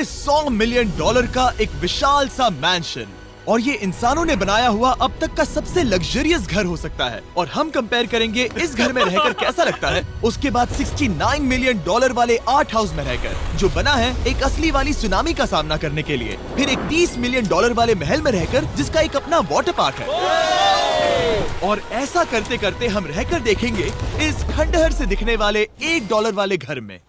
पूरे $100 मिलियन का एक विशाल सा मैंशन, और ये इंसानों ने बनाया हुआ अब तक का सबसे लग्जरियस घर हो सकता है। और हम कंपेयर करेंगे इस घर में रहकर कैसा लगता है उसके बाद $69 मिलियन वाले आर्ट हाउस में रहकर, जो बना है एक असली वाली सुनामी का सामना करने के लिए। फिर एक $30 मिलियन वाले महल में रहकर जिसका एक अपना वाटर पार्क है। और ऐसा करते करते हम रहकर देखेंगे इस खंडहर से दिखने वाले $1 वाले घर में।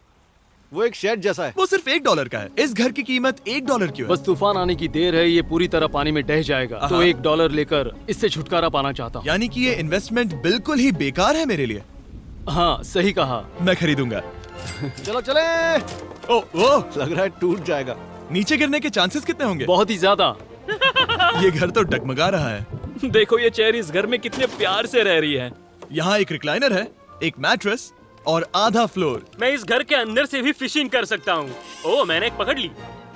वो एक शेड जैसा है। वो सिर्फ $1 का है। इस घर की कीमत $1 क्यों है? बस तूफान आने की देर है, ये पूरी तरह पानी में ढह जाएगा, तो $1 लेकर इससे छुटकारा पाना चाहता हूँ। यानी कि ये इन्वेस्टमेंट बिल्कुल ही बेकार है मेरे लिए। हाँ, सही कहा। मैं खरीदूंगा। चलो चले। ओ, लग रहा है टूट जाएगा। नीचे गिरने के चांसेस कितने होंगे? बहुत ही ज्यादा। ये घर तो डगमगा रहा है। देखो ये चेयर इस घर में कितने प्यार से रह रही है। यहाँ एक रिक्लाइनर है, एक मैट्रेस और आधा फ्लोर। मैं इस घर के अंदर से भी फिशिंग कर सकता हूँ। ओह, मैंने एक पकड़ ली।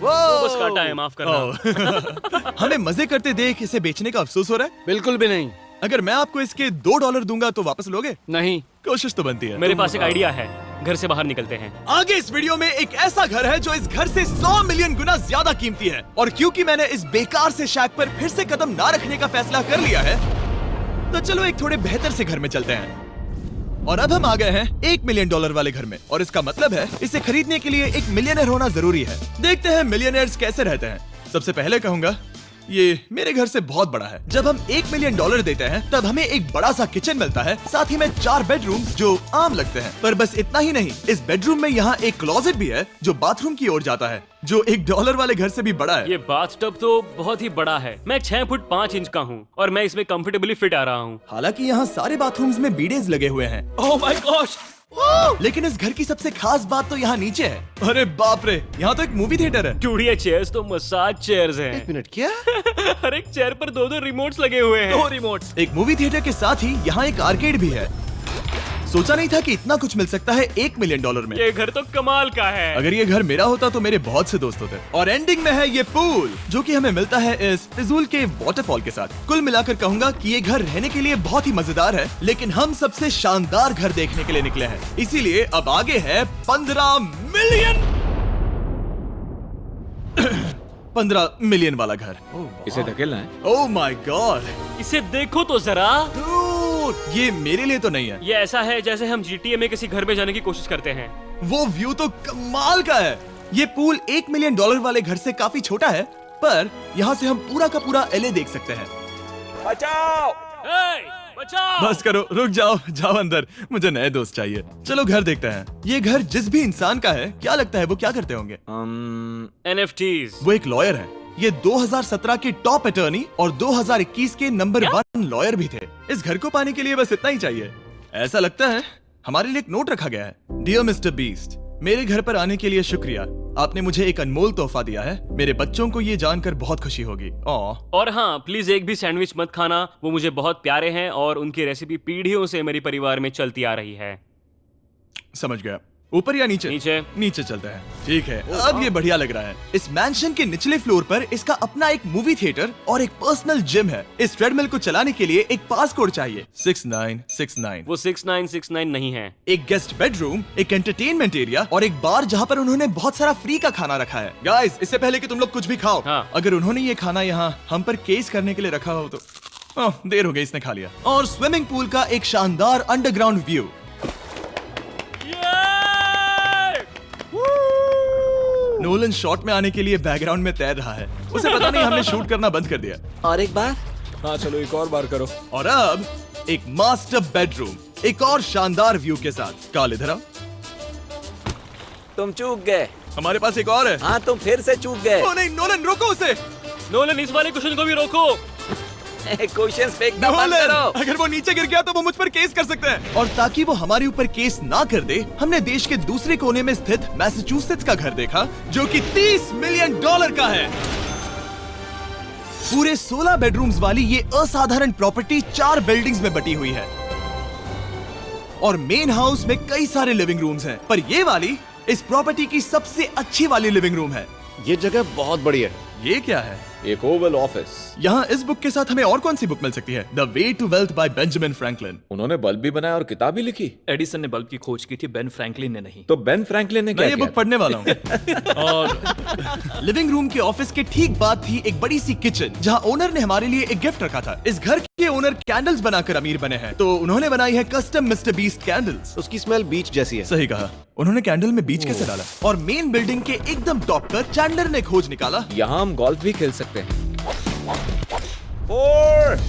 बस काटा है, माफ करना। हमें मजे करते देख इसे बेचने का अफसोस हो रहा है? बिल्कुल भी नहीं। अगर मैं आपको इसके $2 दूंगा तो वापस लोगे? नहीं। कोशिश तो बनती है। मेरे पास एक आइडिया है, घर से बाहर निकलते हैं। आगे इस वीडियो में एक ऐसा घर है जो इस घर से 100 मिलियन गुना ज्यादा कीमती है, और क्योंकि मैंने इस बेकार से शैक पर फिर से कदम ना रखने का फैसला कर लिया है, तो चलो एक थोड़े बेहतर से घर में चलते हैं। और अब हम आ गए हैं $1 मिलियन वाले घर में, और इसका मतलब है इसे खरीदने के लिए एक मिलियनर होना जरूरी है। देखते हैं मिलियनर्स कैसे रहते हैं। सबसे पहले कहूंगा ये मेरे घर से बहुत बड़ा है। जब हम $1 मिलियन देते हैं तब हमें एक बड़ा सा किचन मिलता है, साथ ही में 4 बेडरूम जो आम लगते हैं। पर बस इतना ही नहीं, इस बेडरूम में यहाँ एक क्लोजेट भी है जो बाथरूम की ओर जाता है, जो $1 वाले घर से भी बड़ा है। ये बाथटब तो बहुत ही बड़ा है। मैं 6 फुट 5 इंच का हूँ और मैं इसमें कंफर्टेबली फिट आ रहा हूँ। हालांकि यहाँ सारे बाथरूम्स में बीडेज लगे हुए हैं। Oh my gosh! लेकिन इस घर की सबसे खास बात तो यहाँ नीचे है। अरे बाप रे, यहाँ तो एक मूवी थिएटर है। चूड़िया चेयर्स तो मसाज चेयर्स हैं। 1 मिनट, क्या? हर एक चेयर पर 2-2 रिमोट्स लगे हुए हैं। 2 रिमोट्स। एक मूवी थिएटर के साथ ही यहाँ एक आर्केड भी है। सोचा नहीं था कि इतना कुछ मिल सकता है $1 मिलियन में। ये घर तो कमाल का है। अगर ये घर मेरा होता तो मेरे बहुत से दोस्त होते। और एंडिंग में है ये पूल, जो कि हमें मिलता है इस फिजूल के वाटरफॉल के साथ। कुल मिलाकर कहूंगा कि ये घर रहने के लिए बहुत ही मजेदार है, लेकिन हम सबसे शानदार घर देखने के लिए निकले हैं, इसीलिए अब आगे है 15 मिलियन वाला घर। इसे धकेलना है। ओह माय गॉड, इसे देखो तो जरा। ये मेरे लिए तो नहीं है। ये ऐसा है जैसे हम GTA में किसी घर में जाने की कोशिश करते हैं। वो व्यू तो कमाल का है। ये पूल $1 मिलियन वाले घर से काफी छोटा है, पर यहाँ से हम पूरा का पूरा LA देख सकते हैं। बचाओ! बचाओ! बस करो, रुक जाओ, जाओ अंदर, मुझे नए दोस्त चाहिए। चलो घर देखते हैं। ये घर जिस भी इंसान का है, क्या लगता है वो क्या करते होंगे? NFTs। वो एक लॉयर है। ये 2017 के टॉप अटर्नी और 2021 के नंबर 1 लॉयर भी थे। इस घर को पाने के लिए बस इतना ही चाहिए। ऐसा लगता है हमारे लिए एक नोट रखा गया है। डियर मिस्टर बीस्ट, मेरे घर पर आने के लिए शुक्रिया। आपने मुझे एक अनमोल तोहफा दिया है। मेरे बच्चों को ये जानकर बहुत खुशी होगी। और हाँ, प्लीज एक भी सैंडविच मत खाना, वो मुझे बहुत प्यारे हैं और उनकी रेसिपी पीढ़ियों से मेरे परिवार में चलती आ रही है। समझ गया। ऊपर या नीचे? नीचे। नीचे चलते हैं। ठीक है, अब ये बढ़िया लग रहा है। इस मैंशन के निचले फ्लोर पर इसका अपना एक मूवी थिएटर और एक पर्सनल जिम है। इस ट्रेडमिल को चलाने के लिए एक पास कोड चाहिए, 6969। वो 6969 नहीं है। एक गेस्ट बेडरूम, एक एंटरटेनमेंट एरिया और एक बार जहाँ पर उन्होंने बहुत सारा फ्री का खाना रखा है। गाइस, इससे पहले कि तुम लोग कुछ भी खाओ, हाँ। अगर उन्होंने ये खाना यहाँ हम पर केस करने के लिए रखा हो तो देर हो गई, इसने खा लिया। और स्विमिंग पूल का एक शानदार अंडरग्राउंड व्यू। नोलन शॉट में आने के लिए बैकग्राउंड में तैर रहा है। उसे पता नहीं हमने शूट करना बंद कर दिया। और एक बार? हाँ चलो, एक और बार करो। और अब एक मास्टर बेडरूम, एक और शानदार व्यू के साथ। काल इधर आओ। तुम चूक गए। हमारे पास एक और है। हाँ, तुम फिर से चूक गए। ओ नहीं, नोलन रोको उसे। नोलन, इस वाले क्वेश्चन को भी रोको। क्वेश्चंस फेंकना बंद नोलन, करो। अगर वो नीचे गिर गया तो वो मुझ पर केस कर सकते हैं। और ताकि वो हमारे ऊपर केस ना कर दे, हमने देश के दूसरे कोने में स्थित मैसाचुसेट्स का घर देखा, जो कि $30 मिलियन का है। पूरे 16 बेडरूम्स वाली ये असाधारण प्रॉपर्टी 4 बिल्डिंग्स में बटी हुई है, और मेन हाउस में कई सारे लिविंग रूम्स हैं, पर ये वाली इस प्रॉपर्टी की सबसे अच्छी वाली लिविंग रूम है। ये जगह बहुत बड़ी है। ये क्या है? एक ओवल ऑफिस। यहाँ इस बुक के साथ हमें और कौन सी बुक मिल सकती है? The way to wealth by Benjamin Franklin. उन्होंने बल्ब भी बनाया और किताब भी लिखी। एडिसन ने बल्ब की खोज की थी, बेन फ्रैंकलिन ने नहीं। तो बेन फ्रैंकलिन ने मैं क्या ये किया बुक पढ़ने वाला हूँ। और लिविंग रूम के ऑफिस के ठीक बाद थी एक बड़ी सी किचन, जहाँ ओनर ने हमारे लिए एक गिफ्ट रखा था। इस घर के ओनर कैंडल्स बनाकर अमीर बने हैं, तो उन्होंने बनाई है कस्टम मिस्टर बीस्ट कैंडल्स। उसकी स्मेल बीच जैसी है। सही कहा। उन्होंने कैंडल में बीच कैसे डाला? और मेन बिल्डिंग के एकदम टॉप पर चैंडलर ने खोज निकाला। यहाँ हम गोल्फ भी खेल सकते हैं।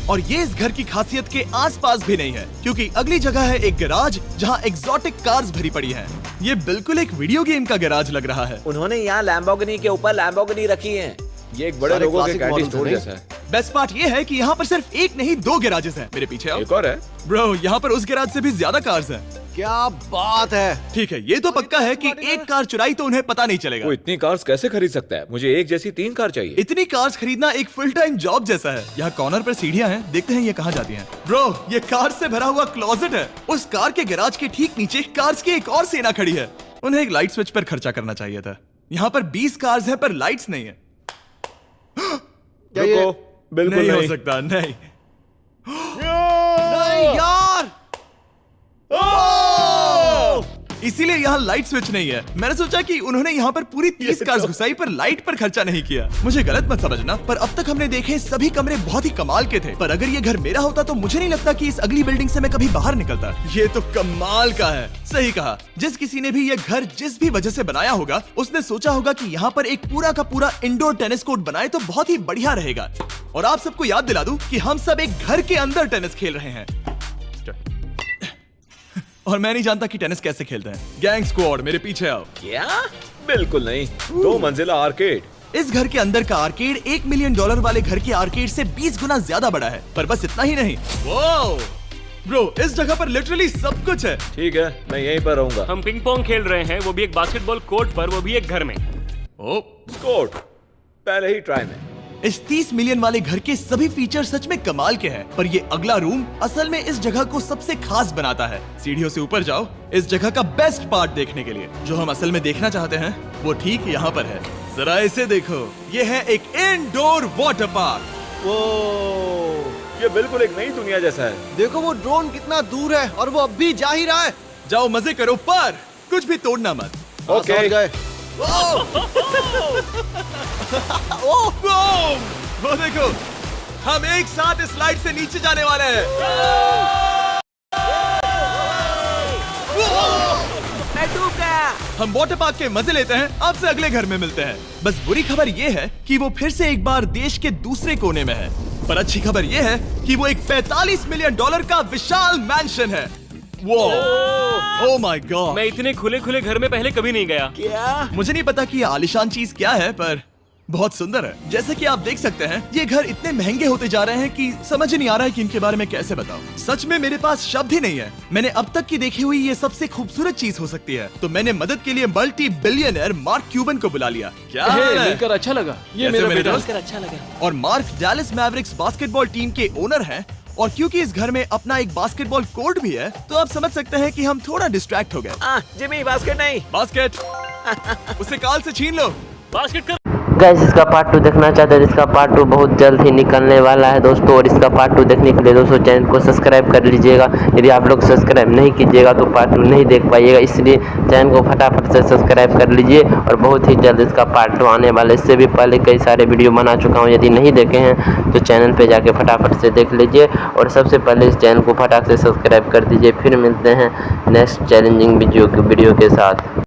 और ये इस घर की खासियत के आसपास भी नहीं है, क्योंकि अगली जगह है एक गैराज जहाँ एग्जॉटिक कार्स भरी पड़ी हैं। ये बिल्कुल एक वीडियो गेम का गैराज लग रहा है। उन्होंने यहाँ लैम्बोर्गिनी के ऊपर लैम्बोर्गिनी रखी है। ये एक बड़े सारे लोगों के classic कैंटीन models स्टोर हैं, जैसा है। बेस्ट पार्ट ये है कि यहाँ पर सिर्फ एक नहीं 2 गैराजेस हैं। मेरे पीछे आओ। एक और है। ब्रो, यहाँ पर उस गैराज से भी ज्यादा कार्स हैं। क्या बात है। ठीक है, ये तो पक्का है कि एक कार चुराई तो उन्हें पता नहीं चलेगा। वो इतनी कार्स कैसे खरीद सकता है? मुझे एक जैसी 3 कार चाहिए। इतनी कार्स खरीदना एक फुल टाइम जॉब जैसा है। यहाँ कॉर्नर पर सीढ़ियाँ हैं, देखते हैं ये कहाँ जाती हैं। ब्रो, ये कार से भरा हुआ क्लोजेट है। उस कार के गैराज के ठीक नीचे कार्स की एक और सेना खड़ी है। उन्हें एक लाइट स्विच पर खर्चा करना चाहिए था। यहाँ पर 20 कार्स हैं पर लाइट्स नहीं है। रुको, बिल्कुल नहीं हो नहीं। सकता, नहीं। नहीं यार। इसीलिए यहाँ लाइट स्विच नहीं है। मैंने सोचा कि उन्होंने यहाँ पर पूरी 30 कार्स घुसाई पर लाइट पर खर्चा नहीं किया। मुझे गलत मत समझना, पर अब तक हमने देखे सभी कमरे बहुत ही कमाल के थे। पर अगर ये घर मेरा होता तो मुझे नहीं लगता कि इस अगली बिल्डिंग से मैं कभी बाहर निकलता। ये तो कमाल का है। सही कहा। जिस किसी ने भी ये घर जिस भी वजह से बनाया होगा, उसने सोचा होगा कि यहाँ पर एक पूरा का पूरा इंडोर टेनिस कोर्ट बनाए तो बहुत ही बढ़िया रहेगा। और आप सबको याद दिला दूं कि हम सब एक घर के अंदर टेनिस खेल रहे हैं। और मैं नहीं जानता कि टेनिस कैसे खेलते हैं। गैंग स्क्वाड, मेरे पीछे आओ। क्या? बिल्कुल नहीं। 2 मंजिला आर्केड। इस घर के अंदर का आर्केड $1 मिलियन वाले घर के आर्केड से 20 गुना ज्यादा बड़ा है। पर बस इतना ही नहीं। वाओ ब्रो, इस जगह पर लिटरली सब कुछ है। ठीक है, मैं यहीं पर रहूंगा। हम पिंग पोंग खेल रहे हैं, वो भी एक बास्केटबॉल कोर्ट पर, वो भी एक घर में। ओ, स्कोट पहले ही ट्राई में। इस 30 मिलियन वाले घर के सभी फीचर सच में कमाल के हैं, पर ये अगला रूम असल में इस जगह को सबसे खास बनाता है। सीढ़ियों से ऊपर जाओ इस जगह का बेस्ट पार्ट देखने के लिए। जो हम असल में देखना चाहते हैं वो ठीक यहाँ पर है। जरा इसे देखो, ये है एक इंडोर वाटर पार्क। वो ये बिल्कुल एक नई दुनिया जैसा है। देखो वो ड्रोन कितना दूर है और वो अब भी जा ही रहा है। जाओ मजे करो, पर कुछ भी तोड़ना मत। ओके। समझ गए। वो देखो, हम एक साथ इस स्लाइड से नीचे जाने वाले हैं। मैं डूब गया। हम वाटर पार्क के मजे लेते हैं, आपसे अगले घर में मिलते हैं। बस बुरी खबर ये है कि वो फिर से एक बार देश के दूसरे कोने में है। पर अच्छी खबर ये है कि वो एक $45 मिलियन का विशाल मैंशन है। Oh my God. मैं इतने खुले खुले घर में पहले कभी नहीं गया। क्या? मुझे नहीं पता कि ये आलीशान चीज क्या है, पर बहुत सुंदर है। जैसे कि आप देख सकते हैं, ये घर इतने महंगे होते जा रहे हैं कि समझ नहीं आ रहा है कि इनके बारे में कैसे बताऊं। सच में मेरे पास शब्द ही नहीं है। मैंने अब तक की देखी हुई ये सबसे खूबसूरत चीज हो सकती है। तो मैंने मदद के लिए मल्टी बिलियनर मार्क क्यूबन को बुला लिया। क्या हे, हाल है? मिलकर अच्छा लगा। ये कैसे मेरा मेरे बेटा। दोस्त? अच्छा लगा। और mark Dallas Mavericks basketball team के ओनर हैं। और क्योंकि इस घर में अपना एक बास्केटबॉल कोर्ट भी है, तो आप समझ सकते हैं कि हम थोड़ा डिस्ट्रैक्ट हो गए। जिमी, बास्केट नहीं। बास्केट उसे काल से छीन लो। बास्केट कर। गाइस, इसका पार्ट 2 देखना चाहते हैं, इसका पार्ट 2 बहुत जल्द ही निकलने वाला है दोस्तों। और इसका पार्ट 2 देखने के लिए दोस्तों चैनल को सब्सक्राइब कर लीजिएगा। यदि आप लोग सब्सक्राइब नहीं कीजिएगा तो पार्ट 2 नहीं देख पाइएगा, इसलिए चैनल को फटाफट से सब्सक्राइब कर लीजिए। और बहुत ही जल्द इसका पार्ट 2 आने वाला है। इससे भी पहले कई सारे वीडियो बना चुका हूँ, यदि नहीं देखे हैं तो चैनल पर जाके फटाफट से देख लीजिए। और सबसे पहले इस चैनल को फटाफट से सब्सक्राइब कर दीजिए। फिर मिलते हैं नेक्स्ट चैलेंजिंग वीडियो के साथ।